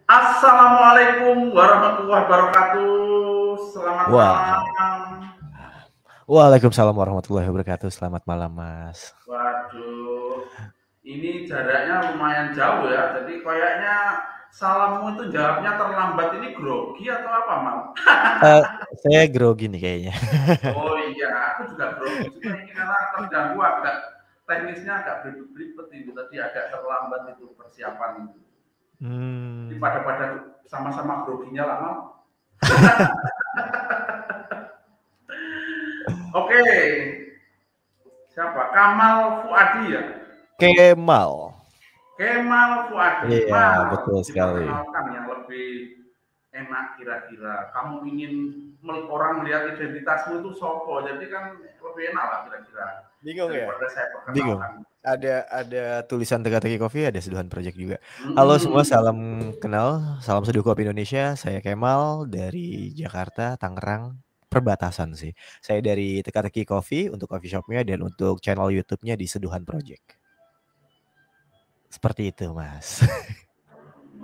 Assalamualaikum warahmatullahi wabarakatuh. Selamat Wah, malam. waalaikumsalam warahmatullahi wabarakatuh. Selamat malam, Mas. Waduh, ini jaraknya lumayan jauh ya. Jadi kayaknya salammu itu jawabnya terlambat. Ini grogi atau apa, Mal? Eh, saya grogi nih kayaknya. Oh iya, aku juga grogi juga ini karena terganggu agak teknisnya agak beribet-beribet itu tadi agak terlambat itu persiapan itu. Jadi Hmm. pada sama-sama groginya lah, Mal. Oke, siapa? Kamal Fuadi ya? Kemal. Kemal Fuadi, Iya, Mal, betul sekali. diperkenalkan yang lebih enak kira-kira. Kamu ingin orang melihat identitasmu itu sopo, jadi kan lebih enak lah kira-kira Bingung ya? daripada saya Bingung. perkenalkan. Ada tulisan Teka-Teki Coffee, ada Seduhan Project juga. Halo semua, Hmm. salam kenal, salam seduh kopi Indonesia. Saya Kemal dari Jakarta, Tangerang, perbatasan sih. Saya dari Teka-Teki Coffee untuk coffee shopnya dan untuk channel YouTube-nya di Seduhan Project. Seperti itu, Mas.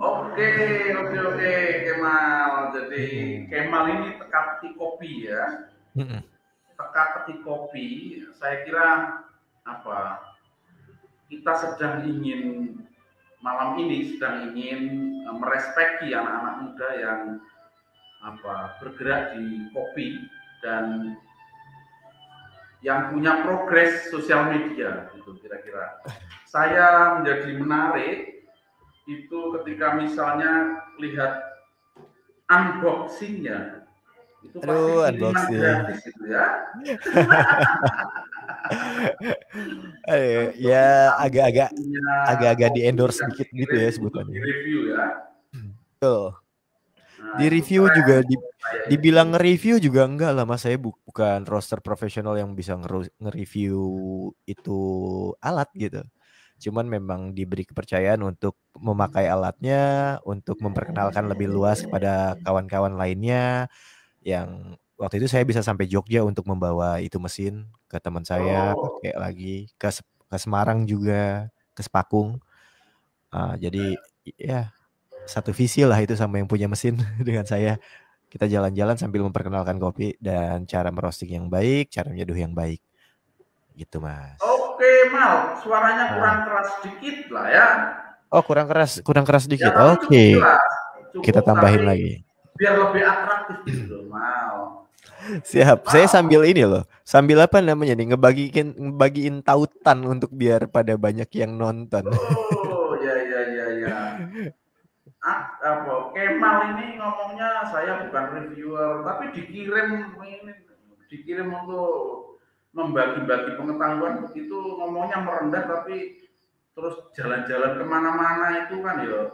Oke, oke, Kemal. Jadi Mm-mm. Kemal ini teka-teki kopi ya. Mm-mm. Teka-teki kopi, saya kira apa? Kita sedang ingin malam ini sedang ingin merespeki anak-anak muda yang bergerak di kopi dan yang punya progres sosial media gitu kira-kira. Saya menjadi menarik itu ketika misalnya lihat unboxingnya itu pasti Aduh, kiriman unboxing. gratis gitu ya. Ya agak-agak Unboxingnya agak-agak di kopi endorse dan sedikit gitu dikirim ya untuk sebutannya. direview ya. Betul. Nah Di itu review keren juga menurut saya itu. dibilang nge-review juga enggak lah Mas, saya bukan roaster profesional yang bisa nge-review itu alat gitu. Cuman memang diberi kepercayaan untuk memakai alatnya, untuk memperkenalkan lebih luas kepada kawan-kawan lainnya yang waktu itu saya bisa sampai Jogja untuk membawa itu mesin ke teman saya, Oh, pakai lagi ke Semarang juga, ke Sepakung. Jadi ya satu visi lah itu sama yang punya mesin dengan saya. Kita jalan-jalan sambil memperkenalkan kopi dan cara merosting yang baik, cara menyeduh yang baik. Gitu, Mas. oke, Mal, suaranya kurang Ah. keras dikit lah ya. Oh, kurang keras Ya sedikit. tapi cukup Oke, jelas, kita cukup tambahin tapi lagi. biar lebih atraktif gitu loh, Mal. Siap. Saya Mal, sambil ini loh. Sambil apa namanya nih? Ngebagiin tautan untuk biar pada banyak yang nonton. oh ya ya ya ya. Kemal ini ngomongnya saya bukan reviewer, tapi dikirim untuk membagi-bagi pengetahuan begitu ngomongnya merendah tapi terus jalan-jalan kemana-mana itu kan ya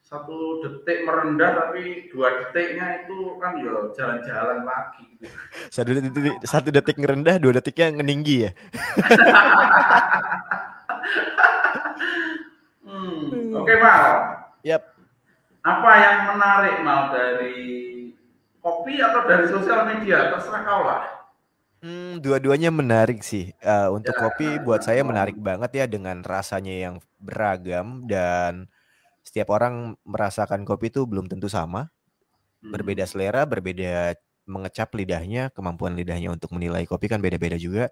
1 detik merendah tapi 2 detiknya itu kan ya jalan-jalan lagi gitu. Satu detik ngerendah, 2 detiknya ngeninggi ya. Oke Mal, Yap. apa yang menarik Mal dari kopi atau dari sosial media terserah kau lah. Dua-duanya menarik sih. Untuk Ya, kopi buat saya menarik banget ya dengan rasanya yang beragam dan setiap orang merasakan kopi itu belum tentu sama. Berbeda hmm. selera, berbeda mengecap lidahnya, kemampuan lidahnya untuk menilai kopi kan beda-beda juga.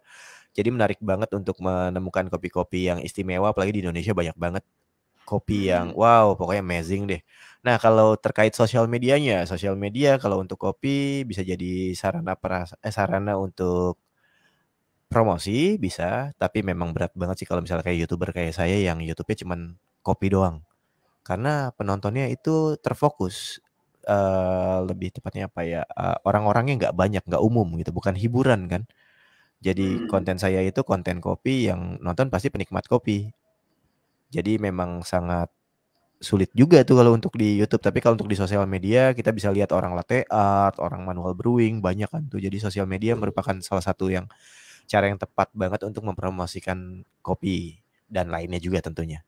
Jadi menarik banget untuk menemukan kopi-kopi yang istimewa, apalagi di Indonesia banyak banget kopi yang Hmm. wow, pokoknya amazing deh. Nah, kalau terkait sosial medianya, sosial media kalau untuk kopi bisa jadi sarana untuk promosi bisa, tapi memang berat banget sih kalau misalnya kayak YouTuber kayak saya yang YouTube-nya cuman kopi doang. Karena penontonnya itu terfokus, lebih tepatnya apa ya, orang-orangnya nggak banyak, nggak umum gitu, bukan hiburan kan. Jadi Hmm. konten saya itu konten kopi yang nonton pasti penikmat kopi. Jadi memang sangat sulit juga tuh kalau untuk di YouTube, tapi kalau untuk di sosial media kita bisa lihat orang latte art, orang manual brewing, banyak kan tuh. Jadi sosial media merupakan salah satu yang cara yang tepat banget untuk mempromosikan kopi dan lainnya juga tentunya.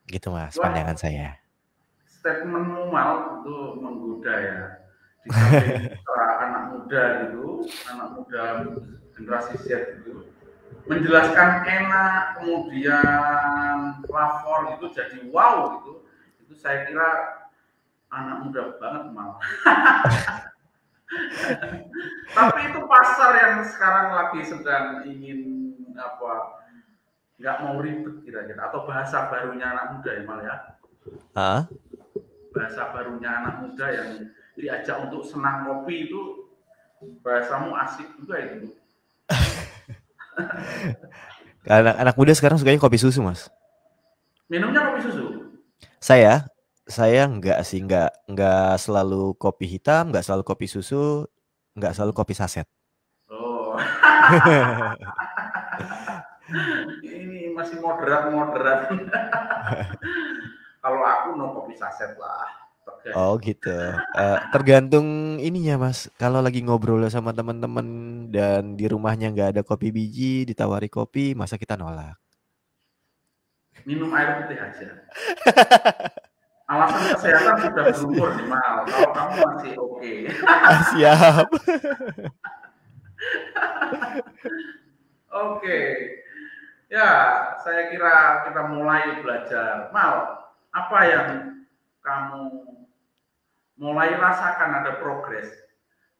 Gitu Mas, pandangan Wah, saya. statementmu mal itu menggoda ya. Di samping anak muda gitu, anak muda generasi Z gitu, menjelaskan enak, kemudian flavor gitu jadi wow gitu. Itu saya kira Anak muda banget malah. Tapi itu pasar yang sekarang lagi sedang ingin apa, nggak mau ribet kira-kira, atau bahasa barunya anak muda ya malah ya. Ah, Bahasa barunya anak muda yang diajak untuk senang kopi itu, bahasamu asik juga itu. anak muda sekarang sukanya kopi susu, Mas. Minumnya kopi susu? Saya saya enggak sih, enggak selalu kopi hitam, enggak selalu kopi susu, enggak selalu kopi saset. Oh, ini masih moderat. Kalau aku no kopi saset lah, Oh tegas. gitu. Tergantung ininya Mas. Kalau lagi ngobrol sama teman-teman dan di rumahnya nggak ada kopi biji, ditawari kopi, masa kita nolak? Minum air putih aja. Alasan kesehatan sudah Siap. berumur nih Mal. Kalau kamu masih oke. Siap. Oke. Ya, saya kira kita mulai belajar. Mal, apa yang kamu mulai rasakan ada progres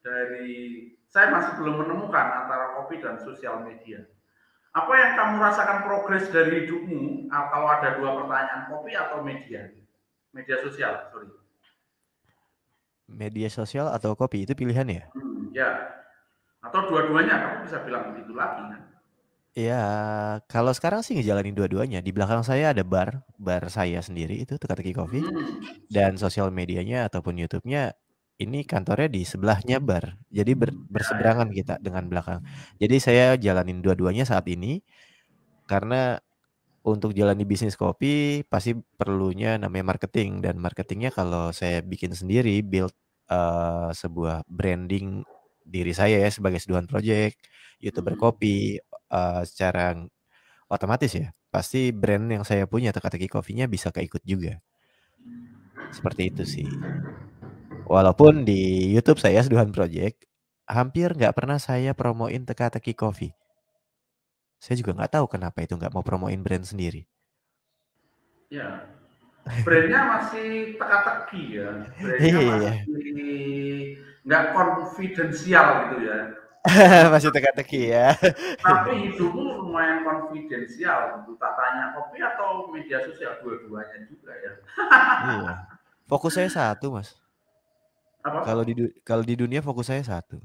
dari, saya masih belum menemukan antara kopi dan sosial media. Apa yang kamu rasakan progres dari hidupmu kalau ada dua pertanyaan, kopi atau media? Media sosial, sorry. Media sosial atau kopi itu pilihan ya? Ya. Atau dua-duanya, kamu bisa bilang begitu lagi kan? Ya, kalau sekarang sih ngejalanin dua-duanya. Di belakang saya ada bar saya sendiri itu Teka-Teki Coffee. Hmm. Dan sosial medianya ataupun YouTube-nya ini kantornya di sebelahnya bar. Jadi Ya, ya. berseberangan kita dengan belakang. Jadi saya jalanin dua-duanya saat ini karena untuk jalani bisnis kopi pasti perlunya namanya marketing dan marketingnya kalau saya bikin sendiri build sebuah branding diri saya ya sebagai Seduhan Project, YouTuber Hmm. kopi secara otomatis ya. Pasti brand yang saya punya Teka-Teki Coffee-nya bisa keikut juga. Seperti itu sih. Walaupun di YouTube saya Seduhan Project, hampir nggak pernah saya promoin Teka-Teki Coffee. Saya juga nggak tahu kenapa itu nggak mau promoin brand sendiri. Ya, brandnya masih teka-teki ya, brandnya Iya, masih nggak konfidensial gitu ya. masih teka-teki ya. Tapi hidupmu lumayan konfidensial gitu. Tak tanya kopi atau media sosial, dua-duanya juga ya. Iya. Fokus saya satu, Mas. Kalau Apa? kalau di dunia fokus saya satu,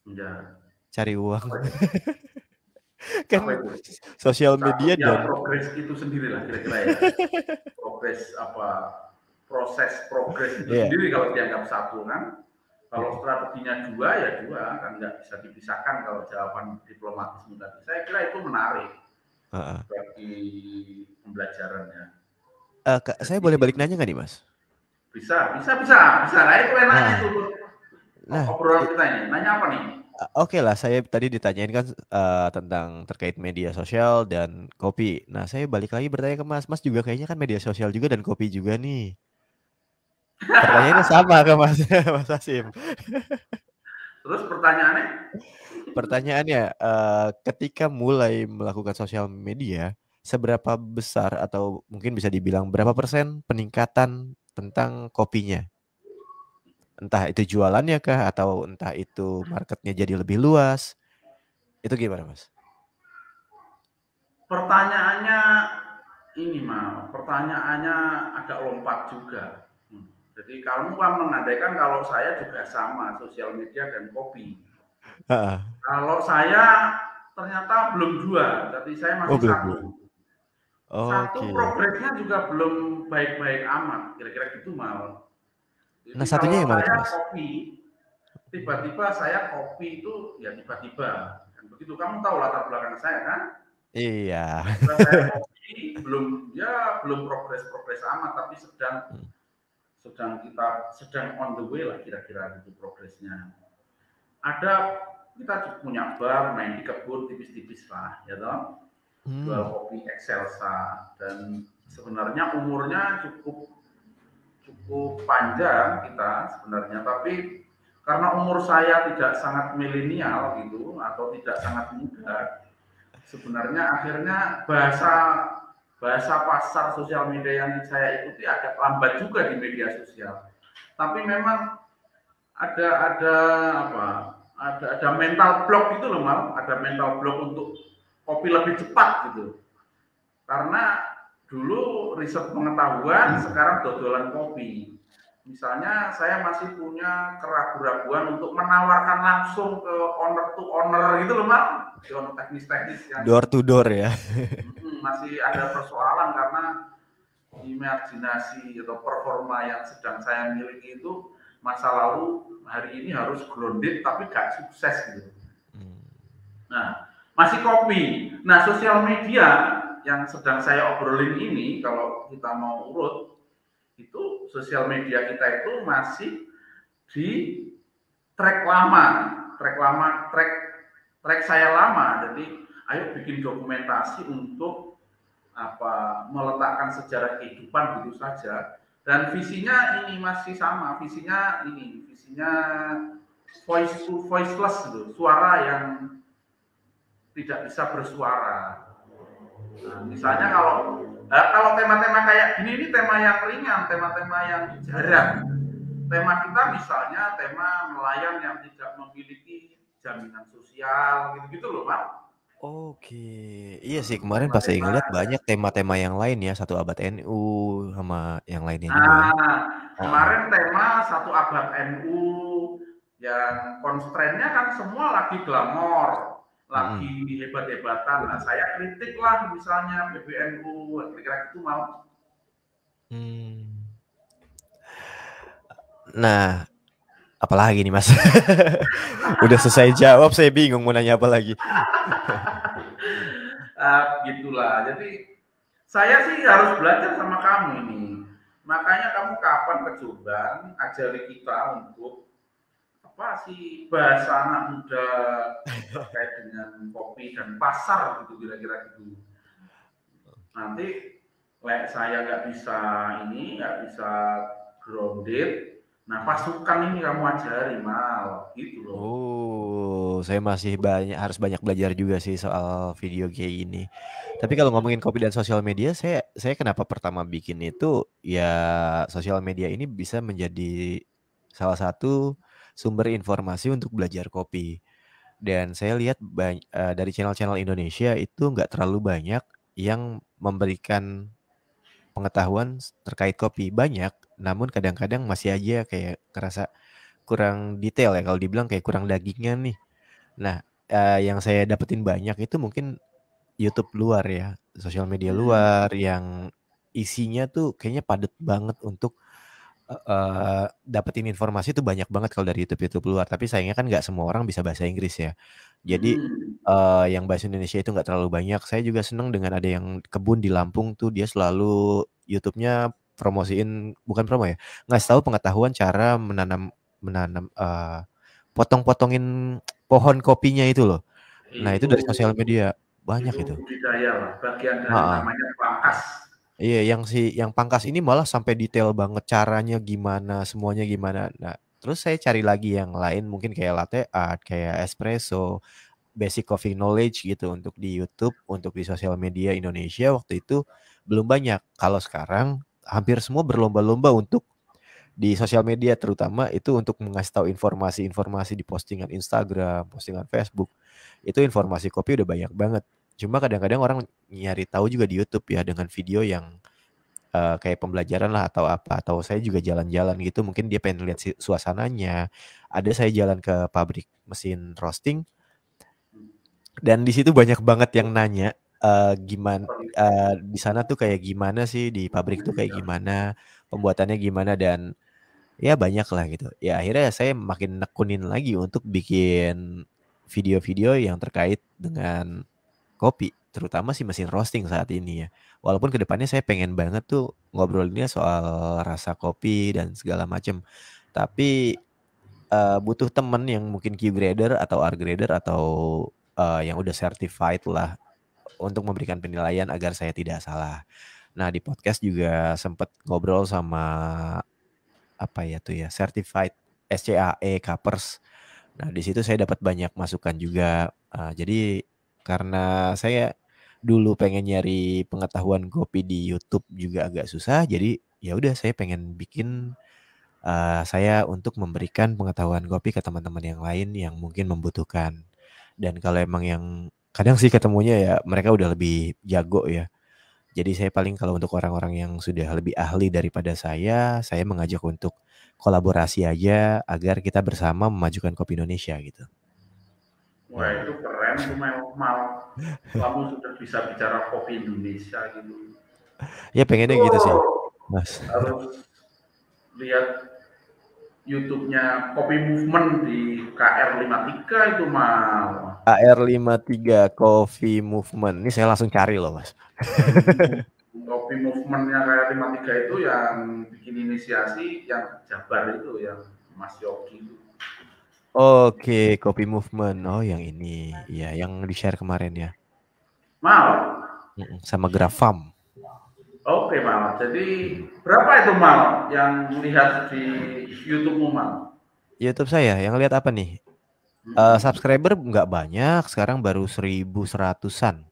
Ya, cari uang. apa itu? Kan Apa itu? sosial Satu, media ya dan progres itu sendiri lah kira-kira ya. Progres apa? Proses progres itu iya, sendiri kalau dianggap satu kan. Kalau strateginya dua ya dua, kan nggak bisa dipisahkan kalau jawaban diplomatismu tadi. Saya kira itu menarik heeh. bagi pembelajarannya. Saya boleh Jadi balik nanya nggak nih, Mas? bisa. Nah itu enaknya Ah, itu nah, obrolan kita ini. Nanya apa nih? oke lah, saya tadi ditanyain kan tentang terkait media sosial dan kopi. Nah, saya balik lagi bertanya ke Mas. Mas juga kayaknya kan media sosial juga dan kopi juga nih. Pertanyaannya sama ke Mas, Mas Hasim. Terus pertanyaannya? Pertanyaannya, ketika mulai melakukan sosial media, seberapa besar atau mungkin bisa dibilang berapa persen peningkatan tentang kopinya? Entah itu jualannya kah atau entah itu marketnya jadi lebih luas? Itu gimana, Mas? Pertanyaannya ini mal, pertanyaannya agak lompat juga. Jadi kamu kan mengandaikan kalau saya juga sama sosial media dan kopi. Heeh. Kalau saya ternyata belum dua, tapi saya Oh, masih belum satu. belum. Satu Oke. progresnya juga belum baik-baik amat, kira-kira gitu mal. Nah, Jadi satunya kalau yang mana tuh, saya Mas? kopi, tiba-tiba saya kopi itu ya tiba-tiba. Dan begitu kamu tahu latar belakang saya kan, Iya. tiba-tiba saya kopi belum progres-progres amat, tapi sedang Hmm. sedang on the way lah kira-kira gitu progresnya. Ada kita punya bar, main di kebun tipis-tipis lah, ya toh. Jual Hmm. kopi Excelsa dan sebenarnya umurnya cukup cukup panjang kita sebenarnya, tapi karena umur saya tidak sangat milenial gitu atau tidak sangat muda, sebenarnya akhirnya bahasa bahasa pasar sosial media yang saya ikuti agak lambat juga di media sosial. Tapi memang ada apa? Ada mental block gitu loh, Mal. Ada mental block untuk kopi lebih cepat gitu. Karena dulu riset pengetahuan, sekarang dodolan kopi. Misalnya saya masih punya keraguan-raguan untuk menawarkan langsung ke owner to owner gitu loh, Mas. Owner teknis-teknis yang door to door ya. masih ada persoalan karena imajinasi atau performa yang sedang saya miliki itu masa lalu hari ini harus grounded tapi gak sukses gitu. Nah, masih kopi. Nah, sosial media yang sedang saya obrolin ini, kalau kita mau urut, itu sosial media kita itu masih di track lama, track saya lama. Jadi, ayo bikin dokumentasi untuk apa meletakkan sejarah kehidupan gitu saja. Dan visinya ini masih sama, visinya voice to voiceless gitu, suara yang tidak bisa bersuara. Nah, misalnya kalau tema-tema kayak gini ini tema yang ringan, tema-tema yang jarang. Tema kita misalnya tema nelayan yang tidak memiliki jaminan sosial gitu-gitu loh, Pak. Oke, iya sih kemarin pas saya ngeliat banyak tema-tema yang lain ya, Satu Abad NU sama yang lainnya juga ya. Kemarin tema Satu Abad NU yang constraint-nya kan semua lagi glamor, lagi hebat-hebatan. Nah, saya kritik lah misalnya PBNU, kira-kira itu mau. Nah, apalagi nih Mas? Udah selesai jawab, saya bingung mau nanya apa lagi. Gitulah. Jadi saya sih harus belajar sama kamu ini. Makanya kamu kapan ke Jombang, ajari kita untuk apa sih bahasa anak muda terkait dengan kopi dan pasar gitu kira-kira gitu. Nanti saya nggak bisa grounded. Nah, pasukan ini kamu ajari Mal, gitu loh. Oh, saya masih harus banyak belajar juga sih soal video kayak gini. Tapi kalau ngomongin kopi dan sosial media, saya kenapa pertama bikin itu ya sosial media ini bisa menjadi salah satu sumber informasi untuk belajar kopi. Dan saya lihat dari channel-channel Indonesia itu nggak terlalu banyak yang memberikan pengetahuan terkait kopi. Banyak, namun kadang-kadang masih aja kayak kerasa kurang detail ya, kalau dibilang kayak kurang dagingnya nih. Nah, yang saya dapetin banyak itu mungkin YouTube luar ya, sosial media luar yang isinya tuh kayaknya padat banget untuk dapetin informasi tuh banyak banget kalau dari YouTube luar. Tapi sayangnya kan nggak semua orang bisa bahasa Inggris ya. Jadi yang bahasa Indonesia itu nggak terlalu banyak. Saya juga seneng dengan ada yang kebun di Lampung tuh dia selalu YouTube-nya promosiin, bukan promo ya, ngasih tahu pengetahuan cara menanam potong-potongin pohon kopinya itu loh. Nah itu dari sosial media banyak itu. Budidaya lah, bagian dari namanya pangkas. Iya, yang pangkas ini malah sampai detail banget caranya gimana, semuanya gimana. Nah, terus saya cari lagi yang lain mungkin kayak latte art, kayak espresso, basic coffee knowledge gitu untuk di YouTube, untuk di sosial media Indonesia waktu itu belum banyak. Kalau sekarang hampir semua berlomba-lomba untuk di sosial media terutama itu untuk mengasih tahu informasi-informasi di postingan Instagram, postingan Facebook. Itu informasi kopi udah banyak banget. Cuma kadang-kadang orang nyari tahu juga di YouTube ya dengan video yang kayak pembelajaran lah atau apa, atau saya juga jalan-jalan gitu mungkin dia pengen lihat suasananya. Ada saya jalan ke pabrik mesin roasting dan di situ banyak banget yang nanya gimana di sana tuh kayak gimana sih, di pabrik tuh kayak gimana, pembuatannya gimana, dan ya banyak lah gitu. Ya akhirnya saya makin nekunin lagi untuk bikin video-video yang terkait dengan kopi, terutama sih mesin roasting saat ini ya. Walaupun kedepannya saya pengen banget tuh ngobrolinnya soal rasa kopi dan segala macam. Tapi butuh temen yang mungkin Q grader atau R grader atau yang udah certified lah untuk memberikan penilaian agar saya tidak salah. Nah di podcast juga sempat ngobrol sama apa ya tuh ya, certified SCAE Cuppers. Nah di situ saya dapat banyak masukan juga. Jadi karena saya dulu pengen nyari pengetahuan kopi di YouTube juga agak susah, jadi ya udah saya pengen bikin saya untuk memberikan pengetahuan kopi ke teman-teman yang lain yang mungkin membutuhkan. Dan kalau emang yang kadang sih ketemunya ya mereka udah lebih jago ya. Jadi saya paling kalau untuk orang-orang yang sudah lebih ahli daripada saya mengajak untuk kolaborasi aja agar kita bersama memajukan kopi Indonesia gitu. Wah Hmm. itu keren tuh Mel. Kamu sudah bisa bicara kopi Indonesia gitu. Ya pengennya Itu gitu sih, Mas. harus lihat YouTube-nya Kopi Movement di KR53 itu mal. AR53 Coffee Movement. Ini saya langsung cari loh, Mas. Kopi Movement-nya KR53 itu yang bikin inisiasi yang Jabar itu yang Mas Yogi itu. Oke, Coffee Movement. Oh, yang ini. Iya, yang di-share kemarin ya. Mal, Sama Grafam. oke Mal. Jadi berapa itu Mal yang lihat di YouTube-mu Mal? YouTube saya yang lihat apa nih? Subscriber nggak banyak, sekarang baru 1.100-an.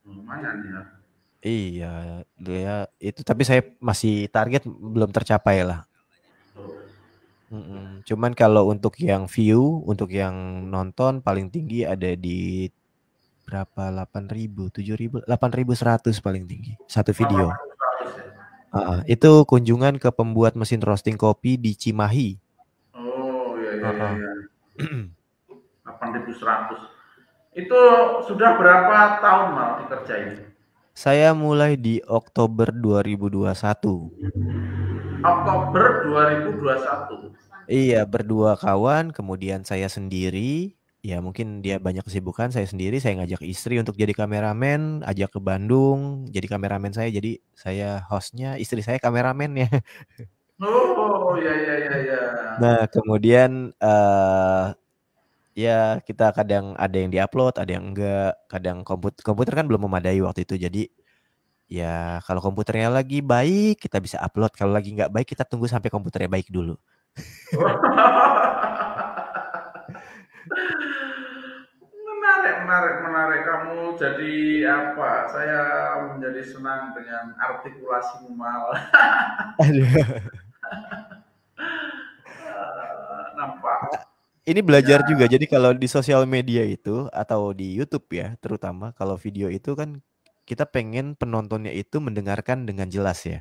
Lumayan ya. Iya, dia itu tapi saya masih target belum tercapai lah. Cuman kalau untuk yang view, untuk yang nonton paling tinggi ada di berapa? 8.000, 7.000, 8.100 paling tinggi satu video. 8.100 ya. Itu kunjungan ke pembuat mesin roasting kopi di Cimahi. Oh iya iya iya. Heeh. Ya. 8.100. Itu sudah berapa tahun Mal dikerjain? Saya mulai di Oktober 2021. Oktober 2021. Iya, berdua kawan, kemudian saya sendiri. Ya mungkin dia banyak kesibukan, saya sendiri, saya ngajak istri untuk jadi kameramen, ajak ke Bandung, jadi kameramen saya, jadi saya hostnya, istri saya kameramennya. Oh ya ya ya ya. Nah, kemudian ya kita kadang ada yang diupload, ada yang enggak, kadang komputer kan belum memadai waktu itu, jadi ya kalau komputernya lagi baik kita bisa upload, kalau lagi nggak baik kita tunggu sampai komputernya baik dulu. Menarik, menarik, menarik. Kamu jadi apa? Saya menjadi senang dengan artikulasimu mal. Aduh. Nampak. Ini Ya, belajar juga. Jadi kalau di sosial media itu atau di YouTube ya, terutama kalau video itu kan kita pengen penontonnya itu mendengarkan dengan jelas ya.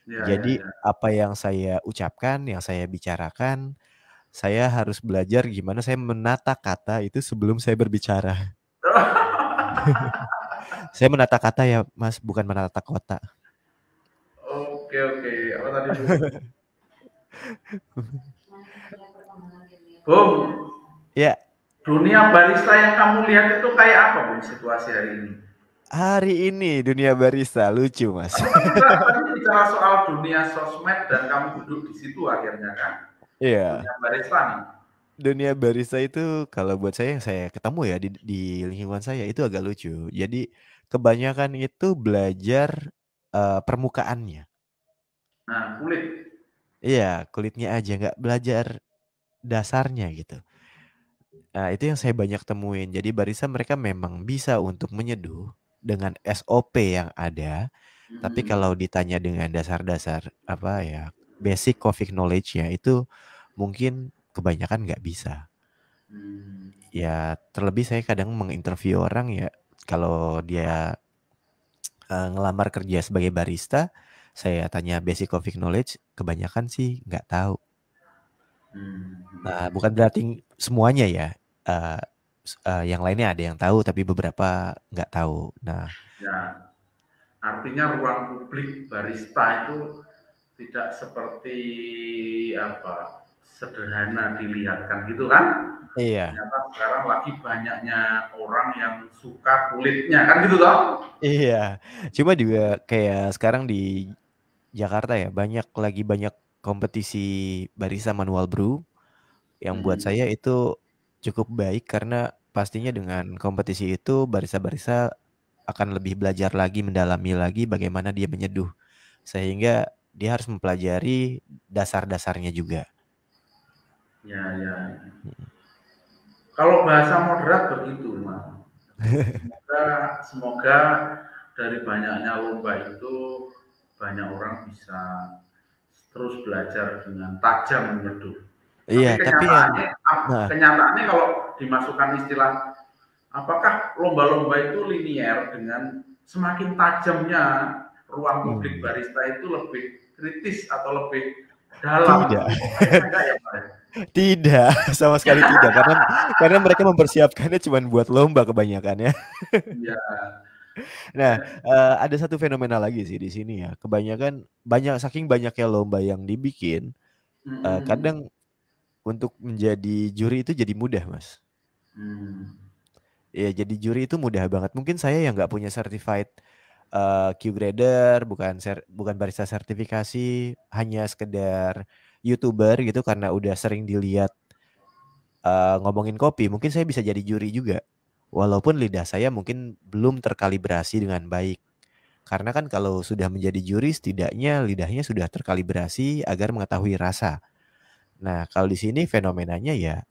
ya, ya, Jadi ya. apa yang saya ucapkan, yang saya bicarakan, saya harus belajar gimana saya menata kata itu sebelum saya berbicara. Saya menata kata ya, Mas, bukan menata kota. Oke, oke. Apa tadi Bu? Bung, Ya, dunia barista yang kamu lihat itu kayak apa Bung situasi hari ini? hari ini dunia barista lucu, Mas. Kita tadi bicara soal dunia sosmed dan kamu duduk di situ akhirnya kan? Iya. Dunia barista nih. Dunia barista itu kalau buat saya yang saya ketemu ya di lingkungan saya itu agak lucu. Jadi kebanyakan itu belajar permukaannya. Nah, kulit. Iya, kulitnya aja nggak belajar dasarnya gitu. Nah, itu yang saya banyak temuin. Jadi barista mereka memang bisa untuk menyeduh dengan SOP yang ada, tapi Hmm. kalau ditanya dengan dasar-dasar apa ya, basic coffee knowledge-nya itu mungkin kebanyakan nggak bisa. Hmm. Ya, terlebih saya kadang menginterview orang ya, kalau dia ngelamar kerja sebagai barista, saya tanya basic coffee knowledge, kebanyakan sih nggak tahu. Hmm. Nah, bukan berarti semuanya ya, eee yang lainnya ada yang tahu, tapi beberapa nggak tahu. Nah, Ya, artinya ruang publik barista itu tidak seperti apa sederhana dilihatkan gitu kan? iya, Ternyata sekarang lagi banyaknya orang yang suka kulitnya kan gitu toh? iya. Cuma juga kayak sekarang di Jakarta ya, banyak kompetisi barista manual brew, yang buat Hmm. saya itu cukup baik karena pastinya dengan kompetisi itu barista-barista akan lebih belajar lagi, mendalami lagi bagaimana dia menyeduh. Sehingga dia harus mempelajari dasar-dasarnya juga. Ya, ya. Mhm. Kalau bahasa moderat begitu, Mas. Semoga, semoga dari banyaknya lomba itu banyak orang bisa terus belajar dengan tajam menyeduh. Tapi Iya, tapi yang nah, kenyataannya kalau dimasukkan istilah, apakah lomba-lomba itu linier dengan semakin tajamnya ruang publik barista itu lebih kritis atau lebih dalam? tidak. Kayaknya enggak ya, Pak? Tidak, sama sekali tidak karena mereka mempersiapkannya cuma buat lomba kebanyakan ya. Iya. Nah, ada satu fenomena lagi sih di sini ya. Kebanyakan saking banyaknya lomba yang dibikin, kadang untuk menjadi juri itu jadi mudah, Mas. Ya, jadi juri itu mudah banget. Mungkin saya yang nggak punya certified Q grader, bukan barista sertifikasi, hanya sekedar YouTuber gitu karena udah sering dilihat ngomongin kopi, mungkin saya bisa jadi juri juga. Walaupun lidah saya mungkin belum terkalibrasi dengan baik. Karena kan kalau sudah menjadi juri, setidaknya lidahnya sudah terkalibrasi agar mengetahui rasa. Nah, kalau di sini fenomenanya ya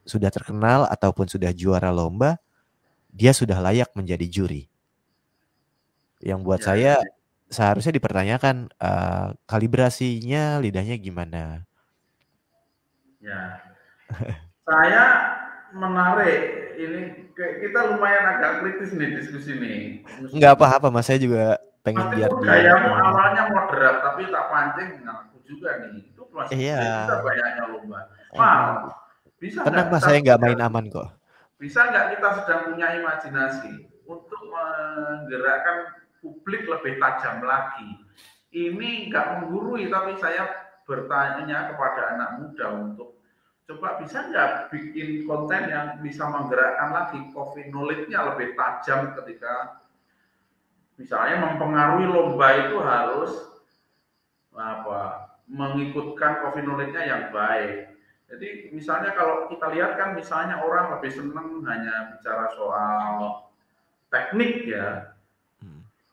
sudah terkenal ataupun sudah juara lomba, dia sudah layak menjadi juri. Yang buat Ya, saya seharusnya dipertanyakan kalibrasinya lidahnya gimana. ya. Saya menarik ini, kita lumayan agak kritis nih diskusi nih. Nggak Meskipun apa-apa, Mas. Saya juga pengen biar meskipun di gayamu awalnya moderat, tapi tak pancing ngaku juga nih. Itu masih iya. gede juga banyaknya lomba. Mal, bisa Tenang, nggak Mas, kita saya nggak main sedang, aman kok. bisa nggak kita sedang punya imajinasi untuk menggerakkan publik lebih tajam lagi? Ini nggak menggurui, tapi saya bertanya kepada anak muda untuk coba bisa nggak bikin konten yang bisa menggerakkan lagi coffee knowledge-nya lebih tajam ketika misalnya mempengaruhi lomba itu harus mengikutkan coffee knowledge-nya yang baik. Jadi misalnya kalau kita lihat kan misalnya orang lebih senang hanya bicara soal teknik ya.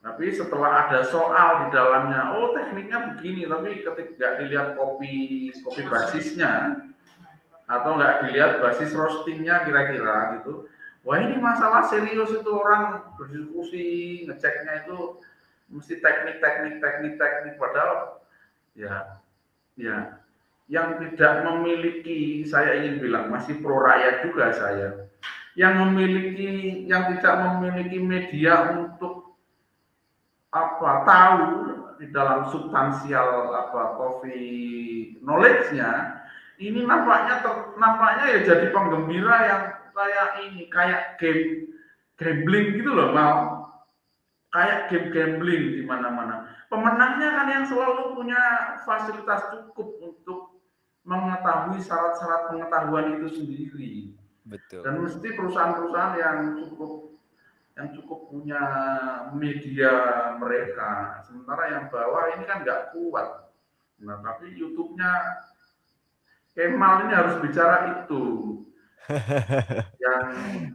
Tapi setelah ada soal di dalamnya, oh tekniknya begini, tapi ketika nggak dilihat kopi basisnya, atau nggak dilihat basis roastingnya kira-kira gitu, wah ini masalah serius, itu orang berdiskusi ngeceknya itu mesti teknik padahal ya yang tidak memiliki, saya ingin bilang masih pro rakyat juga saya, yang tidak memiliki media untuk tahu di dalam substansial coffee knowledge-nya, ini nampaknya ya jadi penggembira yang kayak game gambling gitu loh, Mal. Kayak game gambling di mana-mana. Pemenangnya kan yang selalu punya fasilitas cukup untuk mengetahui syarat-syarat pengetahuan itu sendiri. Betul. Dan mesti perusahaan-perusahaan yang cukup punya media mereka. Sementara yang bawah ini kan nggak kuat. Nah, tapi YouTube-nya Kemal ini harus bicara itu. Yang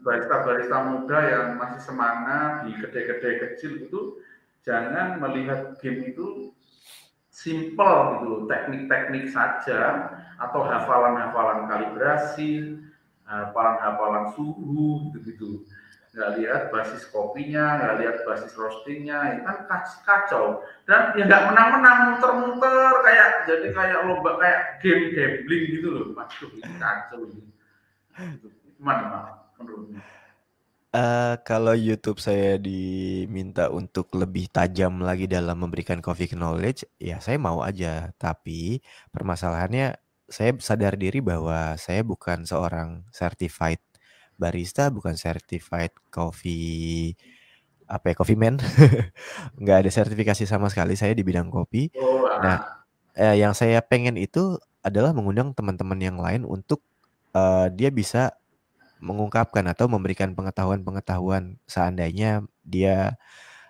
barista-barista muda yang masih semangat di kedai-kedai kecil itu jangan melihat game itu simple gitu, teknik-teknik saja atau hafalan-hafalan kalibrasi, hafalan-hafalan suhu gitu-gitu. Nggak lihat basis kopinya, nggak lihat basis roastingnya, itu kan kacau. Dan ya nggak menang-menang, muter-muter kayak lomba, kayak game gambling gitu loh. Waduh, ini kacau ini. Gimana menurutmu? Kalau YouTube saya diminta untuk lebih tajam lagi dalam memberikan coffee knowledge, ya saya mau aja. Tapi permasalahannya saya sadar diri bahwa saya bukan seorang certified barista, bukan certified coffee coffee man. Nggak ada sertifikasi sama sekali saya di bidang kopi. Oh, Nah, yang saya pengen itu adalah mengundang teman-teman yang lain untuk dia bisa mengungkapkan atau memberikan pengetahuan-pengetahuan seandainya dia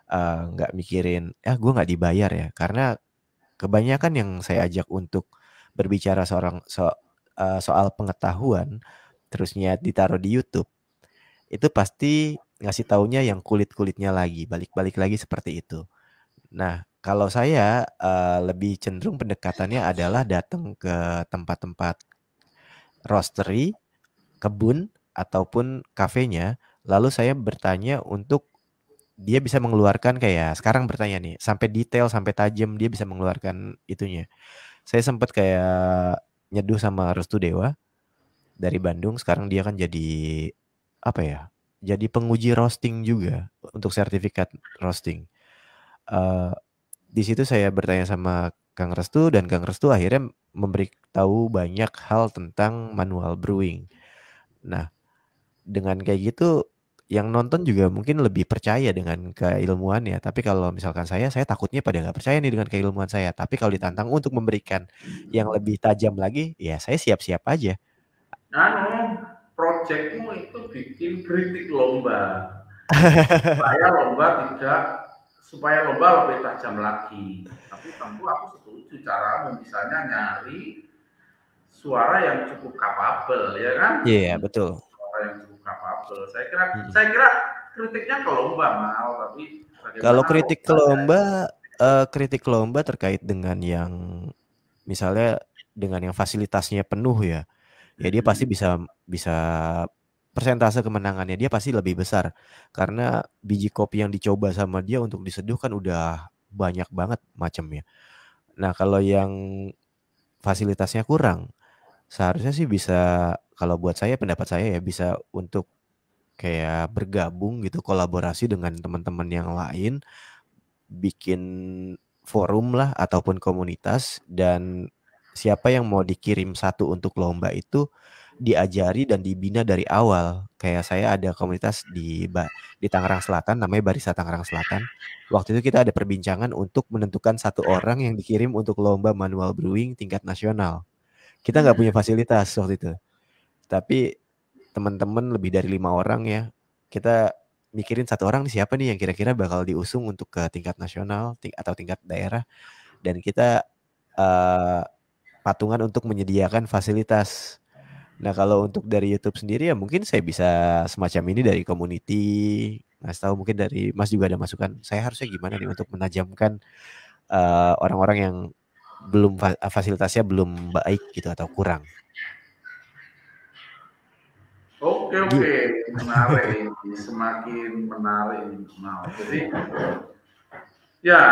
nggak mikirin, gue nggak dibayar ya. Karena kebanyakan yang saya ajak untuk berbicara soal pengetahuan, terusnya ditaruh di YouTube, itu pasti ngasih taunya yang kulit-kulitnya lagi, balik-balik lagi seperti itu. Nah, kalau saya lebih cenderung pendekatannya adalah datang ke tempat-tempat roastery, kebun, ataupun kafenya, lalu saya bertanya untuk dia bisa mengeluarkan kayak sekarang bertanya nih, sampai detail, sampai tajam dia bisa mengeluarkan itunya. Saya sempat kayak nyeduh sama Restu Dewa dari Bandung, sekarang dia kan jadi apa ya? Jadi penguji roasting juga untuk sertifikat roasting. Eh, di situ saya bertanya sama Kang Restu dan Kang Restu akhirnya memberitahu banyak hal tentang manual brewing. Nah, dengan kayak gitu yang nonton juga mungkin lebih percaya dengan keilmuannya. Tapi kalau misalkan saya takutnya pada nggak percaya nih dengan keilmuan saya. Tapi kalau ditantang untuk memberikan yang lebih tajam lagi, ya saya siap-siap aja. Anu, proyekmu itu bikin kritik lomba. Supaya lomba tidak, supaya lomba lebih tajam lagi. Tapi tentu aku setuju caramu, misalnya nyari suara yang cukup kapabel, ya kan? Iya, yeah, betul. Suara yang cukup kapabel. Saya kira, Mm-mm. saya kira kritiknya ke lomba mal, tapi Kalau bagaimana kritik lomba terkait dengan yang misalnya dengan yang fasilitasnya penuh ya, ya dia pasti bisa bisa persentase kemenangannya dia pasti lebih besar karena biji kopi yang dicoba sama dia untuk diseduh kan udah banyak banget macamnya. Nah, kalau yang fasilitasnya kurang, seharusnya sih bisa kalau buat saya pendapat saya ya bisa untuk kayak bergabung gitu kolaborasi dengan teman-teman yang lain bikin forum lah ataupun komunitas dan siapa yang mau dikirim satu untuk lomba itu diajari dan dibina dari awal. Kayak saya ada komunitas di Tangerang Selatan namanya Barista Tangerang Selatan. Waktu itu kita ada perbincangan untuk menentukan satu orang yang dikirim untuk lomba manual brewing tingkat nasional. Kita nggak punya fasilitas waktu itu. Tapi teman-teman lebih dari 5 orang ya. Kita mikirin satu orang nih siapa nih yang kira-kira bakal diusung untuk ke tingkat nasional atau tingkat daerah dan kita uh, patungan untuk menyediakan fasilitas. Nah, kalau untuk dari YouTube sendiri ya mungkin saya bisa semacam ini dari community. Nggak tahu mungkin dari Mas juga ada masukan. Saya harusnya gimana nih untuk menajamkan orang-orang yang belum fasilitasnya belum baik gitu atau kurang. Oke, Gitu. oke, menarik ini, semakin menarik ini. Nah, jadi ya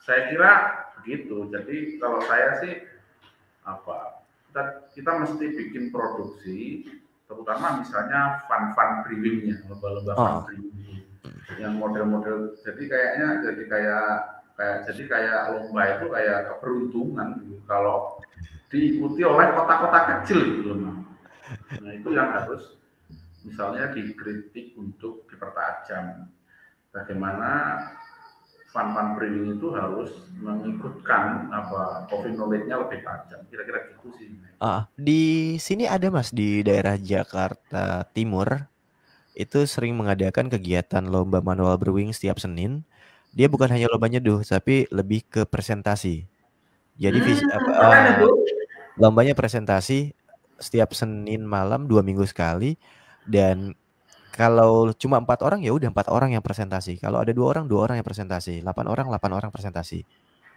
saya kira begitu. Jadi kalau saya sih apa kita mesti bikin produksi, terutama misalnya fun brewingnya, lomba-lomba fun Oh. brewing yang model-model. Jadi kayaknya jadi kayak lomba itu kayak keberuntungan gitu. Kalau diikuti oleh kota-kota kecil gitu loh. Nah itu yang harus misalnya dikritik untuk dipertajam. Bagaimana fun brewing itu harus mengikutkan coffee knowledge-nya lebih tajam. Kira-kira gitu sih. Di sini ada Mas di daerah Jakarta Timur itu sering mengadakan kegiatan lomba manual brewing setiap Senin. Dia bukan hanya lomba nyeduh, tapi lebih ke presentasi. Jadi Keren itu. lombanya presentasi setiap Senin malam 2 minggu sekali. Dan kalau cuma 4 orang ya udah 4 orang yang presentasi. Kalau ada 2 orang yang presentasi. 8 orang presentasi.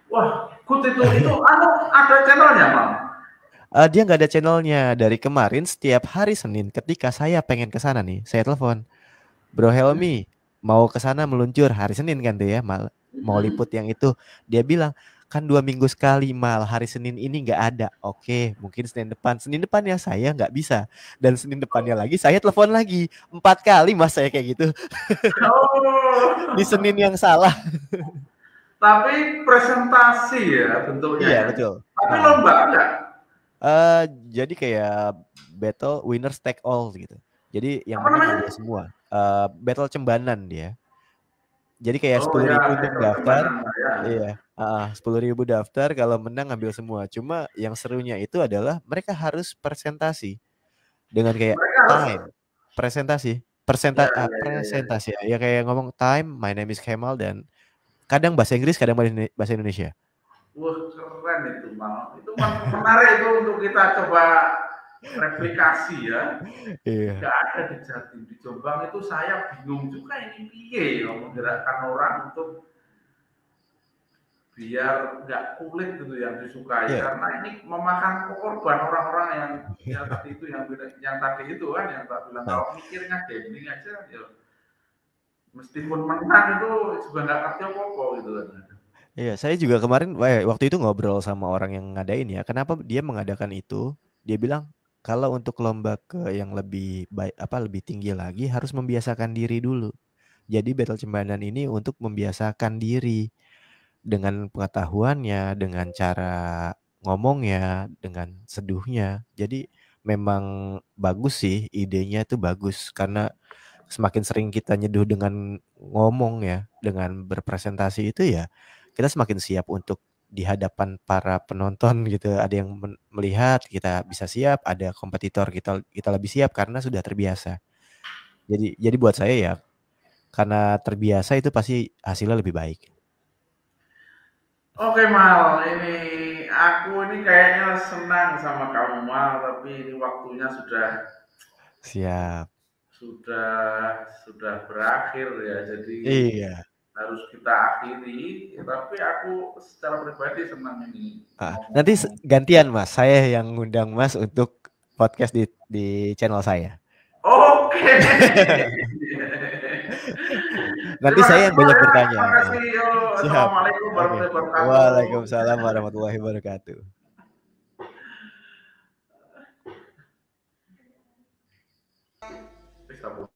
Wah, good itu ada channelnya, Bang. Dia nggak ada channelnya. Dari kemarin setiap hari Senin ketika saya pengen ke sana nih, saya telepon, Bro Helmi, mau ke sana meluncur hari Senin kan tuh ya, mau liput yang itu. Dia bilang, kan 2 minggu sekali mal, hari Senin ini nggak ada. Oke, mungkin Senin depan. Senin depan ya saya nggak bisa. Dan Senin depannya lagi saya telepon lagi. 4 kali mas saya kayak gitu. Di Oh. Senin yang salah. Tapi presentasi ya bentuknya Iya ya. betul. Tapi lomba enggak? Jadi kayak battle winners take all gitu. Jadi yang Apa menang namanya? ngambil semua. Battle cembanan dia. Jadi kayak Oh 10.000 ya, untuk daftar. perkembangan ya. Iya, 10.000 daftar, kalau menang ngambil semua. Cuma yang serunya itu adalah mereka harus presentasi dengan kayak Mereka harus time, presentasi, ya, ya, ya, ya. presentasi ya. Ya kayak ngomong time, my name is Kemal dan kadang bahasa Inggris, kadang bahasa Indonesia. Wah, keren itu, Mal. Itu menarik itu untuk kita coba replikasi ya. Iya. Tidak ada di Jatim, di Jombang itu saya bingung juga ini piye ya menggerakkan orang untuk biar nggak kulit gitu yang disukai Iya. karena ini memakan korban orang-orang yang tadi itu yang tadi itu kan yang tak bilang Nah, kalau mikirnya gambling aja ya Meskipun menang itu juga nggak ngerti apa-apa gitu kan. Iya, saya juga kemarin waktu itu ngobrol sama orang yang ngadain ya. Kenapa dia mengadakan itu? Dia bilang kalau untuk lomba ke yang lebih baik lebih tinggi lagi harus membiasakan diri dulu. Jadi battle cembandan ini untuk membiasakan diri dengan pengetahuannya, dengan cara ngomongnya, dengan seduhnya. Jadi memang bagus sih, idenya tuh bagus karena semakin sering kita nyeduh dengan ngomong ya, dengan berpresentasi itu ya, kita semakin siap untuk di hadapan para penonton gitu. Ada yang melihat kita bisa siap, ada kompetitor kita lebih siap karena sudah terbiasa. Jadi buat saya ya, karena terbiasa itu pasti hasilnya lebih baik. Oke Mal, ini aku ini kayaknya senang sama kamu Mal, tapi ini waktunya Siap. sudah berakhir ya, jadi Iya. harus kita akhiri. Tapi aku secara pribadi senang ini Nanti ngomong-ngomong. gantian Mas, saya yang ngundang Mas untuk podcast di channel saya. Oke. Nanti saya yang banyak bertanya. Terima kasih. Yo, Siap. assalamualaikum Oke. warahmatullahi wabarakatuh. Waalaikumsalam warahmatullahi wabarakatuh. Wis,